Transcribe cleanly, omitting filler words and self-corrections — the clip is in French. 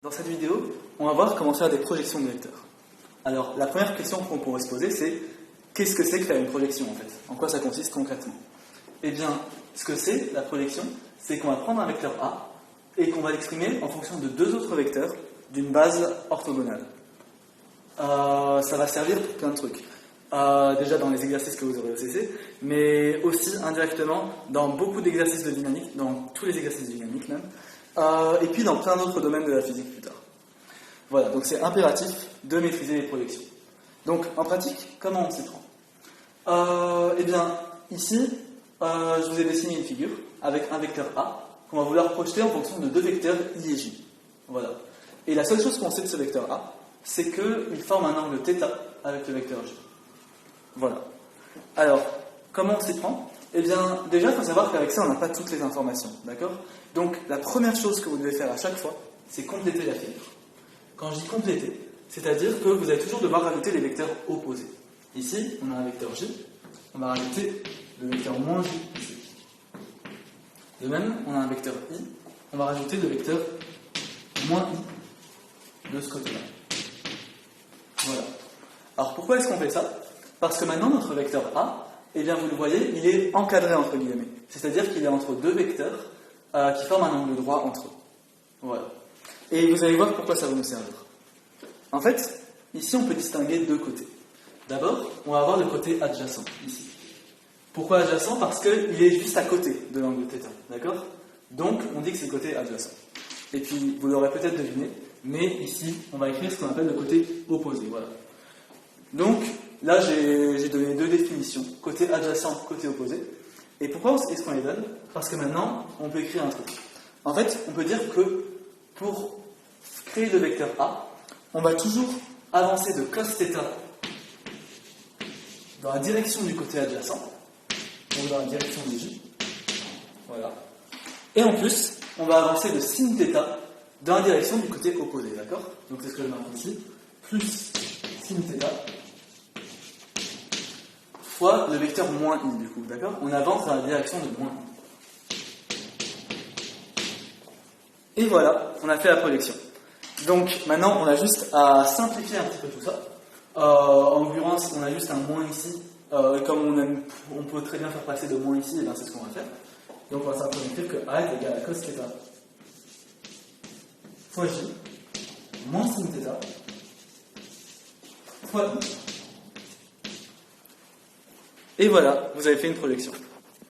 Dans cette vidéo, on va voir comment faire des projections de vecteurs. Alors, la première question qu'on pourrait se poser, c'est qu'est-ce que c'est que faire une projection en fait? En quoi ça consiste concrètement? Eh bien, ce que c'est, la projection, c'est qu'on va prendre un vecteur A et qu'on va l'exprimer en fonction de deux autres vecteurs d'une base orthogonale. Ça va servir pour plein de trucs. Déjà dans les exercices que vous aurez au CC, mais aussi indirectement dans beaucoup d'exercices de dynamique, dans tous les exercices de dynamique même, et puis dans plein d'autres domaines de la physique plus tard. Voilà, donc c'est impératif de maîtriser les projections. Donc en pratique, comment on s'y prend? Eh bien, ici, je vous ai dessiné une figure avec un vecteur A qu'on va vouloir projeter en fonction de deux vecteurs I et J. Voilà. Et la seule chose qu'on sait de ce vecteur A, c'est qu'il forme un angle θ avec le vecteur J. Voilà. Alors, comment on s'y prend? Eh bien, déjà, il faut savoir qu'avec ça, on n'a pas toutes les informations, d'accord? Donc, la première chose que vous devez faire à chaque fois, c'est compléter la figure. Quand je dis compléter, c'est-à-dire que vous allez toujours devoir rajouter les vecteurs opposés. Ici, on a un vecteur J, on va rajouter le vecteur moins J ici. De même, on a un vecteur I, on va rajouter le vecteur moins I de ce côté-là. Voilà. Alors, pourquoi est-ce qu'on fait ça? Parce que maintenant, notre vecteur A, eh bien, vous le voyez, il est encadré entre guillemets. C'est-à-dire qu'il est entre deux vecteurs qui forment un angle droit entre eux. Voilà. Et vous allez voir pourquoi ça va nous servir. En fait, ici, on peut distinguer deux côtés. D'abord, on va avoir le côté adjacent, ici. Pourquoi adjacent? Parce qu'il est juste à côté de l'angle θ, d'accord? Donc, on dit que c'est le côté adjacent. Et puis, vous l'aurez peut-être deviné, mais ici, on va écrire ce qu'on appelle le côté opposé, voilà. Donc, là, j'ai donné deux définitions, côté adjacent, côté opposé. Et pourquoi est-ce qu'on les donne? Parce que maintenant, on peut écrire un truc. En fait, on peut dire que pour créer le vecteur A, on va toujours avancer de cos θ dans la direction du côté adjacent, donc dans la direction de J. Voilà. Et en plus, on va avancer de sin θ dans la direction du côté opposé, d'accord? Donc c'est ce que je marque ici, plus sin θ fois le vecteur moins I, du coup, d'accord? On avance dans la direction de moins I. Et voilà, on a fait la projection. Donc maintenant, on a juste à simplifier un petit peu tout ça. En l'occurrence, on a juste un moins ici. Comme on peut très bien faire passer de moins ici, et bien c'est ce qu'on va faire. Donc on va simplement écrire que A est égal à cos θ fois J moins sin θ fois I. Et voilà, vous avez fait une projection.